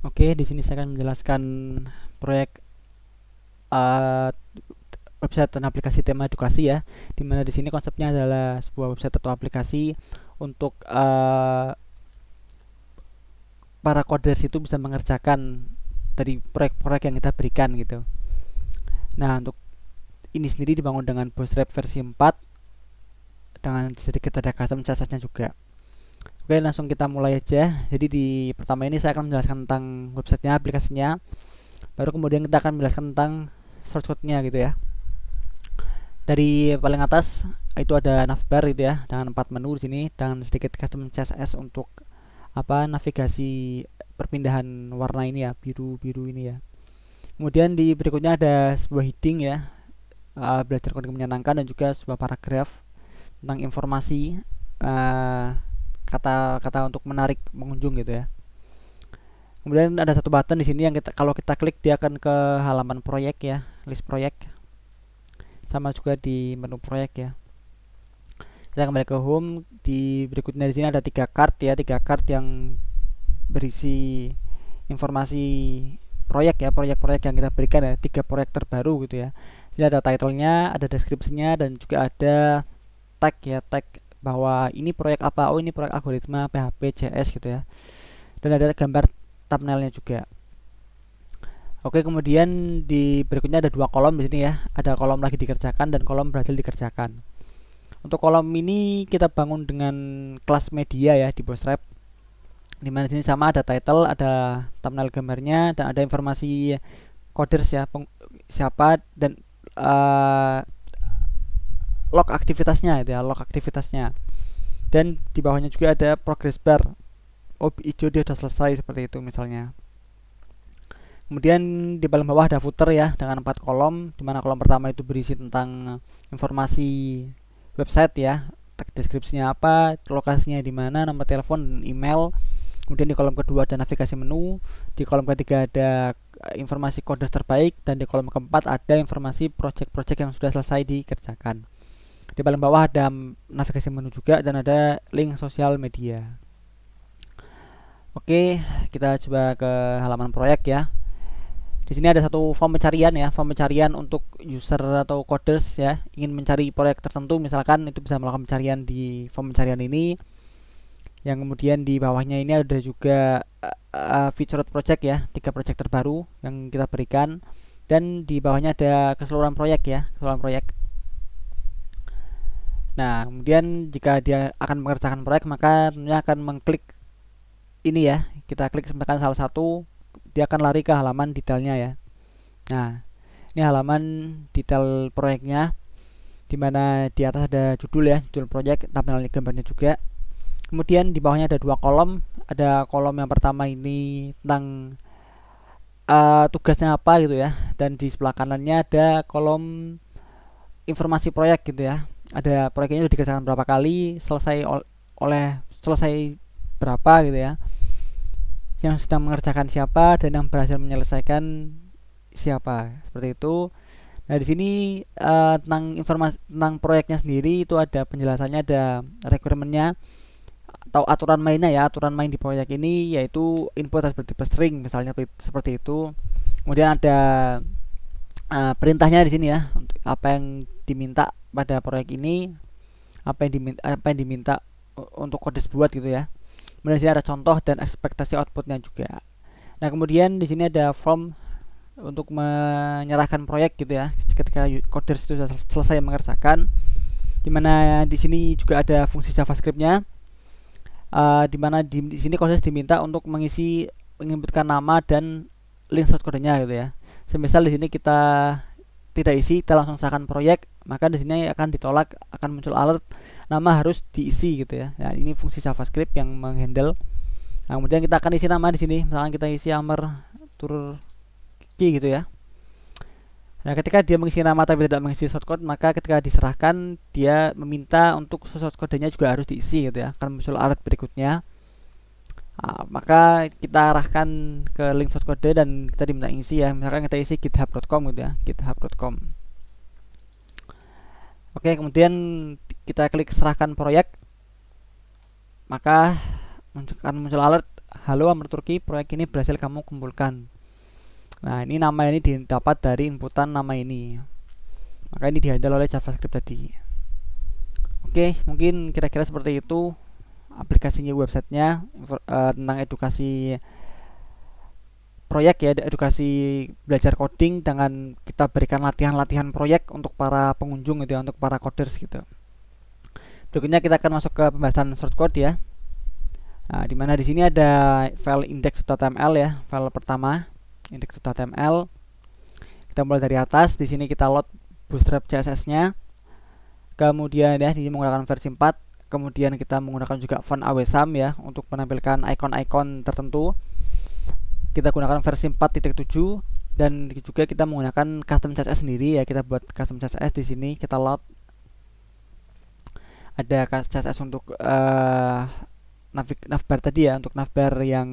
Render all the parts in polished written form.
Oke, di sini saya akan menjelaskan proyek uh, website dan aplikasi tema edukasi ya. Dimana di sini konsepnya adalah sebuah website atau aplikasi untuk para coders itu bisa mengerjakan dari proyek-proyek yang kita berikan gitu. Nah, untuk ini sendiri dibangun dengan Bootstrap versi 4 dengan sedikit ada custom CSS-nya juga. Oke, langsung kita mulai aja. Jadi di pertama ini saya akan menjelaskan tentang websitenya, aplikasinya. Baru kemudian kita akan menjelaskan tentang source code-nya gitu ya. Dari paling atas itu ada navbar gitu ya, dengan 4 menu di sini dan sedikit custom CSS untuk navigasi perpindahan warna ini ya, biru-biru ini ya. Kemudian di berikutnya ada sebuah heading ya, belajar coding menyenangkan, dan juga sebuah paragraf tentang informasi, kata-kata untuk menarik pengunjung gitu ya. Kemudian ada satu button di sini yang kalau kita klik dia akan ke halaman proyek ya, list proyek, sama juga di menu proyek ya. Kita kembali ke home. Di berikutnya di sini ada tiga card ya, tiga card yang berisi informasi proyek ya, proyek-proyek yang kita berikan ya, tiga proyek terbaru gitu ya. Jadi ada titlenya, ada deskripsinya, dan juga ada tag ya, tag bahwa ini proyek apa, oh ini proyek algoritma PHP JS gitu ya, dan ada gambar thumbnailnya juga. Oke, kemudian di berikutnya ada dua kolom di sini ya, ada kolom lagi dikerjakan dan kolom berhasil dikerjakan. Untuk kolom ini kita bangun dengan kelas media ya di Bootstrap, di mana sini sama ada title, ada thumbnail gambarnya, dan ada informasi coders ya, siapa, dan uh, log aktivitasnya itu ya, log aktivitasnya. Dan di bawahnya juga ada progress bar. Oh, hijau dia sudah selesai seperti itu misalnya. Kemudian di paling bawah ada footer ya dengan 4 kolom, di mana kolom pertama itu berisi tentang informasi website ya, tag deskripsinya apa, lokasinya di mana, nomor telepon, dan email. Kemudian di kolom kedua ada navigasi menu, di kolom ketiga ada informasi kode terbaik, dan di kolom keempat ada informasi project-project yang sudah selesai dikerjakan. Di paling bawah ada navigasi menu juga dan ada link sosial media. Oke, kita coba ke halaman proyek ya. Di sini ada satu form pencarian ya, form pencarian untuk user atau coders ya, ingin mencari proyek tertentu misalkan, itu bisa melakukan pencarian di form pencarian ini. Yang kemudian di bawahnya ini ada juga featured project ya, tiga project terbaru yang kita berikan, dan di bawahnya ada keseluruhan proyek ya, keseluruhan proyek. Nah, kemudian jika dia akan mengerjakan proyek, maka tentunya akan mengklik ini ya, kita klik misalkan salah satu, dia akan lari ke halaman detailnya ya. Nah, ini halaman detail proyeknya, dimana di atas ada judul ya, judul proyek, thumbnail gambarnya juga. Kemudian di bawahnya ada dua kolom. Ada kolom yang pertama ini tentang tugasnya apa gitu ya, dan di sebelah kanannya ada kolom informasi proyek gitu ya. Ada proyek ini sudah dikerjakan berapa kali, selesai berapa gitu ya, yang sedang mengerjakan siapa, dan yang berhasil menyelesaikan siapa, seperti itu. Nah, di sini tentang informasi tentang proyeknya sendiri itu ada penjelasannya, ada requirementnya atau aturan mainnya ya. Aturan main di proyek ini yaitu input harus bertipe string misalnya, seperti itu. Kemudian ada perintahnya di sini ya, untuk apa yang diminta pada proyek ini, apa yang diminta untuk kode buat gitu ya. Kemudian di sini ada contoh dan ekspektasi outputnya juga. Nah, kemudian di sini ada form untuk menyerahkan proyek gitu ya, ketika coders itu sudah selesai mengerjakan. Dimana di sini juga ada fungsi JavaScript-nya, dimana di sini coders diminta untuk menginputkan nama dan link source kodenya gitu ya. Semisal di sini kita tidak isi, kita langsung serahkan proyek, maka di sini akan ditolak, akan muncul alert nama harus diisi gitu ya. Nah, ini fungsi JavaScript yang menghandle. Nah, kemudian kita akan isi nama di sini, misalkan kita isi Amar Turki gitu ya. Nah, ketika dia mengisi nama tapi tidak mengisi shortcode, maka ketika diserahkan dia meminta untuk shortcode-nya juga harus diisi gitu ya. Akan muncul alert berikutnya. Nah, maka kita arahkan ke link shortcode dan kita diminta isi ya. Misalkan kita isi github.com gitu ya, github.com. Oke, kemudian kita klik serahkan proyek, maka akan muncul alert halo Amr Turki, proyek ini berhasil kamu kumpulkan. Nah, ini nama ini didapat dari inputan nama ini. Maka ini dihandle oleh JavaScript tadi. Oke, mungkin kira-kira seperti itu aplikasinya, websitenya, tentang edukasi proyek ya, edukasi belajar coding dengan kita berikan latihan-latihan proyek untuk para pengunjung gitu ya, untuk para coders gitu. Berikutnya kita akan masuk ke pembahasan source code ya. Nah, dimana di sini ada file index.html ya, file pertama index.html. Kita mulai dari atas, di sini kita load Bootstrap CSS-nya. Kemudian ya, ini menggunakan versi 4. Kemudian kita menggunakan juga font Awesome ya untuk menampilkan icon-icon tertentu. Kita gunakan versi 4.7 dan juga kita menggunakan custom CSS sendiri ya. Kita buat custom CSS di sini, kita load. Ada CSS untuk navbar tadi ya, untuk navbar yang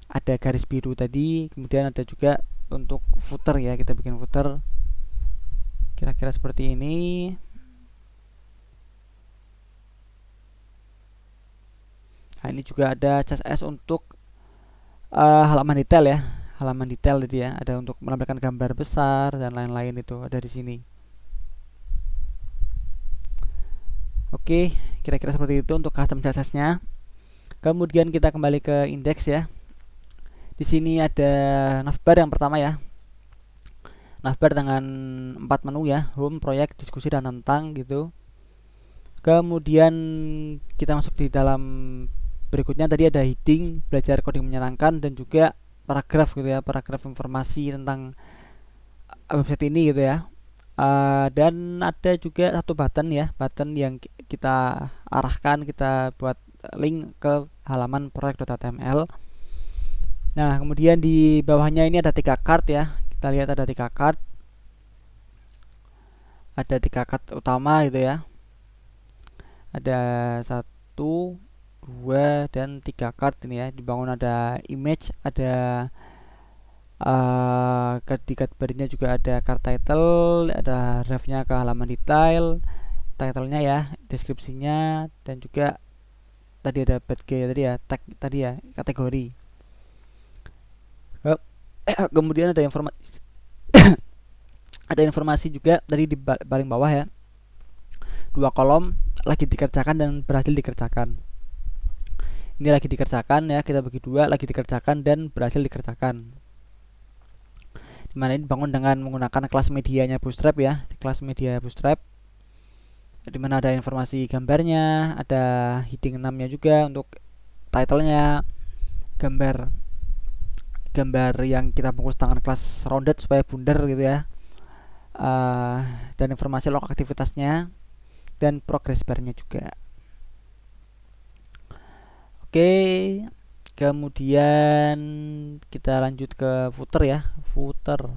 ada garis biru tadi. Kemudian ada juga untuk footer ya, kita bikin footer kira-kira seperti ini. Nah, ini juga ada CSS untuk halaman detail ya, halaman detail tadi ya, ada untuk menampilkan gambar besar dan lain-lain, itu ada di sini. Oke, kira-kira seperti itu untuk custom CSS-nya. Kemudian kita kembali ke index ya. Di sini ada navbar yang pertama ya. Navbar dengan 4 menu ya, home, project, diskusi, dan tentang gitu. Kemudian kita masuk di dalam berikutnya, tadi ada heading, belajar coding menyenangkan, dan juga paragraf gitu ya, paragraf informasi tentang website ini gitu ya. Dan ada juga satu button ya, button yang kita arahkan, kita buat link ke halaman project.html. Nah, kemudian di bawahnya ini ada 3 card ya, kita lihat ada 3 card, ada 3 card utama gitu ya, ada 1, 2, dan 3 card ini ya, dibangun ada image, ada di category-nya juga ada card title, ada ref-nya ke halaman detail, title-nya ya, deskripsinya, dan juga tadi ada badge tadi ya, tag tadi ya, kategori. Kemudian ada informasi ada informasi juga tadi di paling bawah ya, 2 kolom, lagi dikerjakan dan berhasil dikerjakan. Ini lagi dikerjakan ya, kita bagi 2, lagi dikerjakan dan berhasil dikerjakan. Dimana ini dibangun dengan menggunakan kelas medianya Bootstrap ya, kelas media Bootstrap. Dimana ada informasi gambarnya, ada heading 6-nya juga untuk title-nya, gambar yang kita bungkus dengan kelas rounded supaya bundar gitu ya, dan informasi log aktivitasnya dan progress bar-nya juga. Oke, kemudian kita lanjut ke footer ya, footer.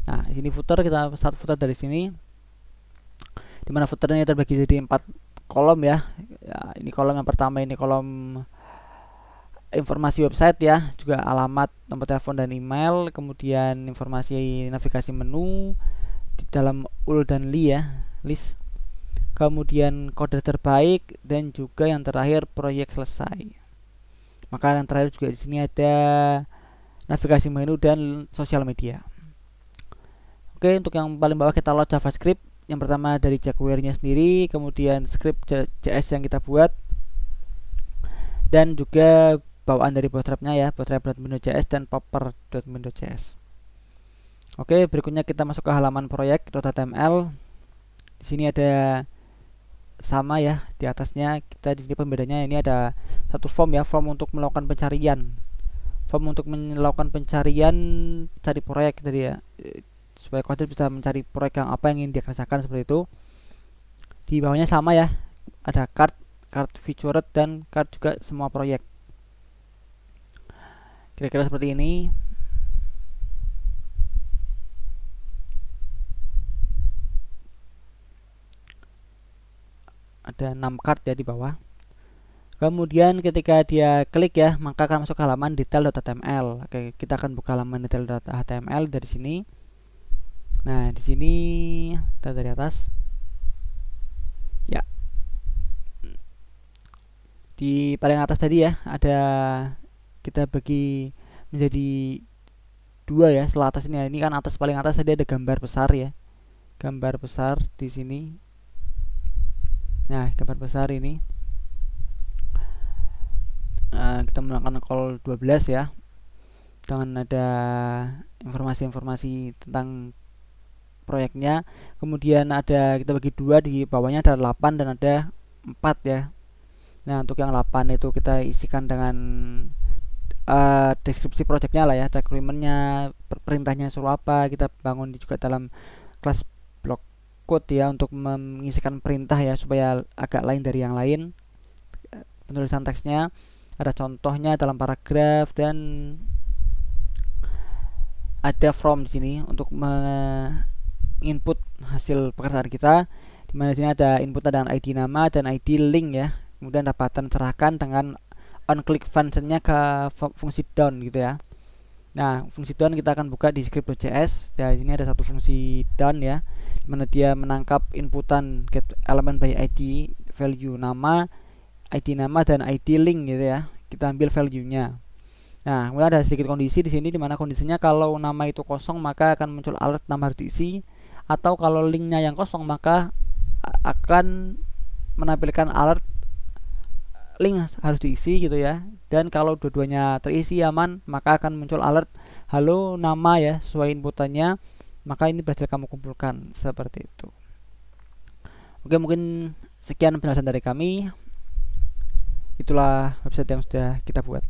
Nah, di sini footer, kita start footer dari sini, dimana footernya terbagi jadi 4 kolom ya. Ini kolom yang pertama, ini kolom informasi website ya, juga alamat, nomor telepon, dan email. Kemudian informasi navigasi menu di dalam ul dan li ya, list. Kemudian kode terbaik, dan juga yang terakhir proyek selesai. Maka yang terakhir juga di sini ada navigasi menu dan sosial media. Oke, untuk yang paling bawah kita load JavaScript. Yang pertama dari jQuery-nya sendiri, kemudian script JS yang kita buat, dan juga bawaan dari Bootstrap-nya ya, bootstrap.windows.js dan popper.windows.js. Oke, berikutnya kita masuk ke halaman project.html. Di sini ada sama ya, di atasnya kita di sini pembedanya ini ada satu form ya, form untuk melakukan pencarian. Form untuk melakukan pencarian cari proyek tadi ya, supaya coder bisa mencari proyek yang apa yang ingin dia kerjakan, seperti itu. Di bawahnya sama ya, ada card featured, dan card juga semua proyek. Kira-kira seperti ini. Ada 6 card ya di bawah. Kemudian ketika dia klik ya, maka akan masuk ke halaman detail.html. Oke, kita akan buka halaman detail.html dari sini. Nah, di sini kita dari atas. Ya. Di paling atas tadi ya ada, kita bagi menjadi dua ya. Setelah atas ini kan atas, paling atas tadi ada gambar besar ya, gambar besar di sini. Nah, gambar besar ini kita menggunakan call 12 ya, dengan ada informasi-informasi tentang proyeknya. Kemudian ada, kita bagi dua, di bawahnya ada 8 dan ada 4 ya. Nah, untuk yang 8 itu kita isikan dengan deskripsi proyeknya lah ya, requirementnya, perintahnya suruh apa. Kita bangun juga dalam kelas block code ya, untuk mengisikan perintah ya, supaya agak lain dari yang lain. Penulisan teksnya ada contohnya dalam paragraf, dan ada from di sini untuk menginput hasil pekerjaan kita. Dimana di sini ada input dengan ID nama dan ID link ya. Kemudian ada button serahkan dengan on click functionnya ke fungsi down gitu ya. Nah, fungsi down kita akan buka di script.js. Dan di sini ada satu fungsi down ya, dimana dia menangkap inputan get element by ID, value nama, ID nama dan ID link gitu ya. Kita ambil value-nya. Nah, kemudian ada sedikit kondisi di sini, dimana kondisinya kalau nama itu kosong maka akan muncul alert nama harus diisi, atau kalau linknya yang kosong maka akan menampilkan alert link harus diisi gitu ya. Dan kalau dua-duanya terisi aman, maka akan muncul alert halo nama ya, sesuai inputannya, maka ini berhasil kamu kumpulkan, seperti itu. Oke, mungkin sekian penjelasan dari kami. Itulah website yang sudah kita buat.